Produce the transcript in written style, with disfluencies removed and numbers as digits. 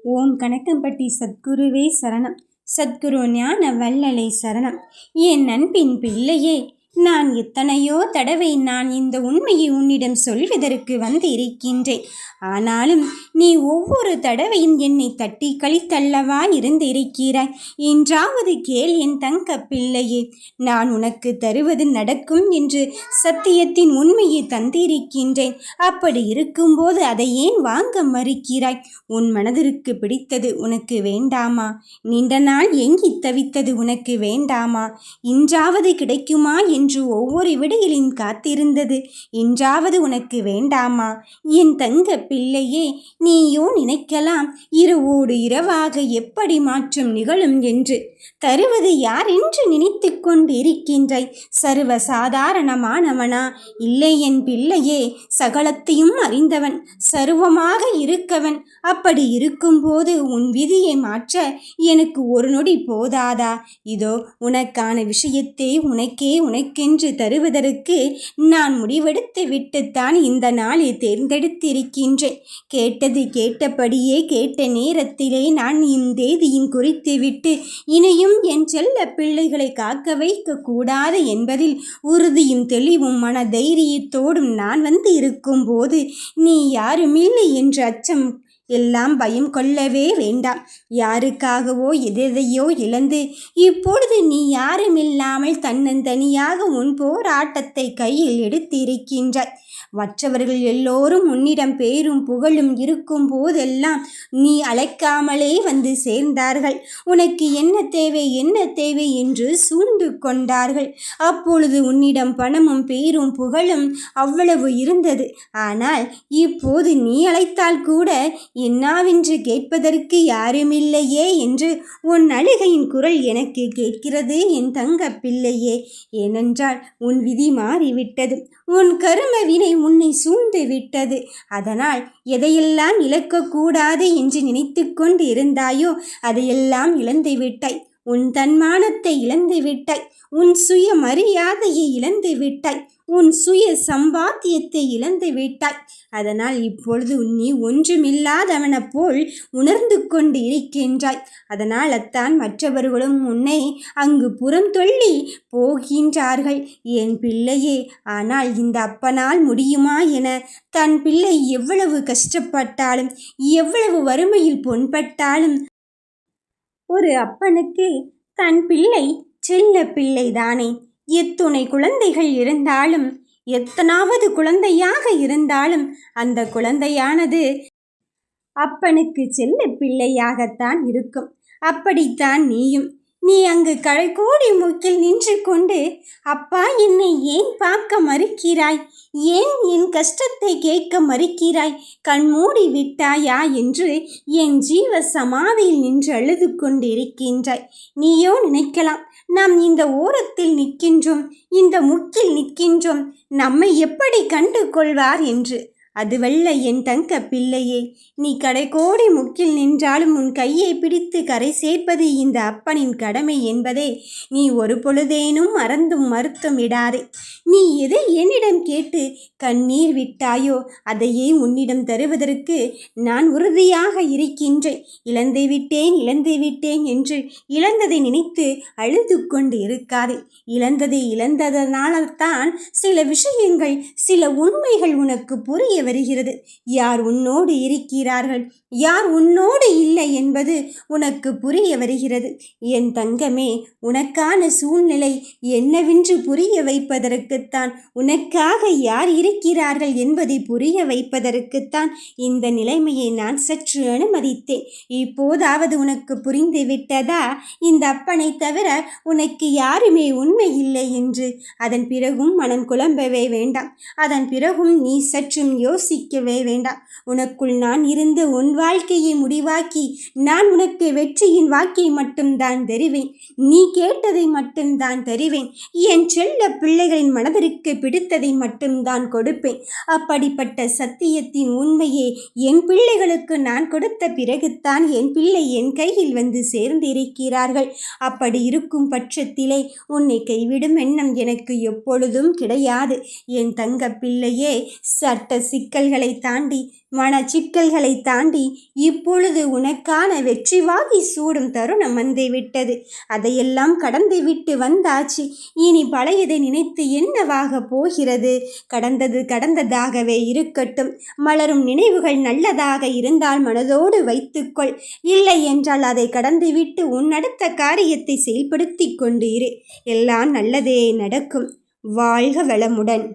ஓம் கணக்கம்பட்டி சத்குருவே சரணம். சத்குரு ஞான வள்ளலை சரணம். என் அன்பின் பிள்ளையே, நான் எத்தனையோ தடவை நான் இந்த உண்மையை உன்னிடம் சொல்வதற்கு வந்து இருக்கின்றேன். ஆனாலும் நீ ஒவ்வொரு தடவையும் என்னை தட்டி கழித்தல்லவா இருந்து இருக்கிறாய். இன்றாவது கேள் என் தங்க பிள்ளையே, நான் உனக்கு தருவது நடக்கும் என்று சத்தியத்தின் உண்மையை தந்திருக்கின்றேன். அப்படி இருக்கும்போது அதை ஏன் வாங்க மறுக்கிறாய்? உன் மனதிற்கு பிடித்தது உனக்கு வேண்டாமா? நீண்ட நாள் ஏங்கி தவித்தது உனக்கு வேண்டாமா? இன்றாவது கிடைக்குமா என்று ஒவ்வொரு விடையிலும் காத்திருந்தது இன்றாவது உனக்கு வேண்டாமா? என் தங்க பிள்ளையே, நீயோ நினைக்கலாம் இரவோடு இரவாக எப்படி மாற்றம் நிகழும் என்று. தருவது யார் என்று நினைத்து கொண்டு இருக்கின்றாய். சர்வ சாதாரணமானவனா? இல்லை என் பிள்ளையே, சகலத்தையும் அறிந்தவன், சர்வமாக இருக்கவன். அப்படி இருக்கும்போது உன் விதியை மாற்ற எனக்கு ஒரு நொடி போதாதா? இதோ உனக்கான விஷயத்தை உனக்கென்று தருவதற்கு நான் முடிவெடுத்து விட்டுத்தான் இந்த நாளில் தேர்ந்தெடுத்திருக்கின்றேன். கேட்டது கேட்டபடியே கேட்ட நேரத்திலே நான் தேதியும் குறித்து விட்டு இனியும் என் செல்ல பிள்ளைகளை காக்க வைக்க கூடாது என்பதில் உறுதியும் தெளிவும் மன தைரியத்தோடும் நான் வந்து இருக்கும் போது நீ யாருமில்லை என்ற அச்சம் எல்லாம் பயம் கொள்ளவே வேண்டாம். யாருக்காகவோ எதையோ இழந்து இப்பொழுது நீ யாருமில்லாமல் தன்னந்தனியாக உன் போராட்டத்தை கையில் எடுத்திருக்கின்றாய். மற்றவர்கள் எல்லோரும் உன்னிடம் பேரும் புகழும் இருக்கும் போதெல்லாம் நீ அழைக்காமலே வந்து சேர்ந்தார்கள். உனக்கு என்ன தேவை என்று சூழ்ந்து கொண்டார்கள். அப்பொழுது உன்னிடம் பணமும் பேரும் புகழும் அவ்வளவு இருந்தது. ஆனால் இப்போது நீ அழைத்தால் கூட என்னாவென்று கேட்பதற்கு யாருமில்லையே என்று உன் அழுகையின் குரல் எனக்கு கேட்கிறது என் தங்க பிள்ளையே. ஏனென்றால் உன் விதி மாறிவிட்டது. உன் கரும வினை உன்னை சூழ்ந்து விட்டது. அதனால் எதையெல்லாம் இழக்கக்கூடாது என்று நினைத்து கொண்டு இருந்தாயோ அதையெல்லாம் இழந்து விட்டாய். உன் தன்மானத்தை இழந்து விட்டாய். உன் சுய மரியாதையை இழந்து விட்டாய். உன் சுய சம்பாத்தியத்தை இழந்து விட்டாய். அதனால் இப்பொழுது நீ ஒன்றுமில்லாதவன போல் உணர்ந்து கொண்டு இருக்கின்றாய். அதனால் அத்தான் மற்றவர்களும் உன்னை அங்கு புறம் தொள்ளி போகின்றார்கள் என் பிள்ளையே. ஆனால் இந்த அப்பனால் முடியுமா என தன் பிள்ளை எவ்வளவு கஷ்டப்பட்டாலும் எவ்வளவு வறுமையில் பொன்பட்டாலும் ஒரு அப்பனுக்கு தன் பிள்ளை செல்ல பிள்ளைதானே. எத்துணை குழந்தைகள் இருந்தாலும் எத்தனாவது குழந்தையாக இருந்தாலும் அந்த குழந்தையானது அப்பனுக்கு செல்ல பிள்ளையாகத்தான் இருக்கும். அப்படித்தான் நீயும். நீ அங்கு கடைக்கோடி மூக்கில் நின்று கொண்டு அப்பா என்னை ஏன் பார்க்க மறுக்கிறாய், ஏன் என் கஷ்டத்தை கேட்க மறுக்கிறாய், கண்மூடி விட்டாயா என்று என் ஜீவ சமாதியில் நின்று அழுது கொண்டிருக்கின்றாய். நீயோ நினைக்கலாம் நாம் இந்த ஓரத்தில் நிற்கின்றோம், இந்த முக்கில் நிற்கின்றோம், நம்மை எப்படி கண்டு கொள்வார் என்று. அதுவல்ல என் தங்க பிள்ளையே. நீ கடைக்கோடி முக்கில் நின்றாலும் உன் கையை பிடித்து கரை சேர்ப்பது இந்த அப்பனின் கடமை என்பதை நீ ஒரு பொழுதேனும் மறுத்தும் விடாதே. நீ எதை என்னிடம் கேட்டு கண்ணீர் விட்டாயோ அதையே உன்னிடம் தருவதற்கு நான் உறுதியாக இருக்கின்றேன். இழந்து விட்டேன் என்று இழந்ததை நினைத்து அழுது கொண்டு இருக்காதே. இழந்ததனால்தான் சில விஷயங்கள், சில உண்மைகள் உனக்கு புரிய வருகிறது. யார் உன்னோடு இருக்கிறார்கள், யார் உன்னோடு இல்லை என்பது உனக்கு புரிய வருகிறது. என் தங்கமே, உனக்கான சூழ்நிலை என்னவென்று புரிய வைப்பதற்குத்தான், உனக்காக யார் இருக்கிறார்கள் என்பதை புரிய வைப்பதற்குத்தான் இந்த நிலைமையை நான் சற்று அனுமதித்தேன். இப்போதாவது உனக்கு புரிந்து விட்டதா இந்த அப்பனை தவிர உனக்கு யாருமே உண்மை இல்லை என்று? அதன் பிறகும் மனம் குழம்பவே வேண்டாம். அதன் பிறகும் நீ சற்றும் யோசிக்கவே வேண்டாம். உனக்குள் நான் இருந்து உன் வாழ்க்கையை முடிவாக்கி நான் உனக்கு வெற்றியின் வாக்கை மட்டும்தான் தருவேன். நீ கேட்டதை மட்டும்தான் தருவேன். என் செல்ல பிள்ளைகளின் மனதிற்கு பிடித்ததை மட்டும்தான் கொடுப்பேன். அப்படிப்பட்ட சத்தியத்தின் உண்மையை என் பிள்ளைகளுக்கு நான் கொடுத்த பிறகுத்தான் என் பிள்ளை என் கையில் வந்து சேர்ந்திருக்கிறார்கள். அப்படி இருக்கும் பட்சத்திலே உன்னை கைவிடும் எண்ணம் எனக்கு எப்பொழுதும் கிடையாது என் தங்க பிள்ளையே. சட்ட சிக்கல்களை தாண்டி, மன சிக்கல்களை தாண்டி இப்பொழுது உனக்கான வெற்றி வாகை சூடும் தருணம் வந்து விட்டது. அதையெல்லாம் கடந்து விட்டு வந்தாச்சு. இனி பழையதை நினைத்து என்னவாக போகிறது? கடந்தது கடந்ததாகவே இருக்கட்டும். மலரும் நினைவுகள் நல்லதாக இருந்தால் மனதோடு வைத்துக்கொள். இல்லை என்றால் அதை கடந்துவிட்டு உன் அடுத்த காரியத்தை செயல்படுத்தி கொண்டு இரு. எல்லாம் நல்லதே நடக்கும். வாழ்க வளமுடன்.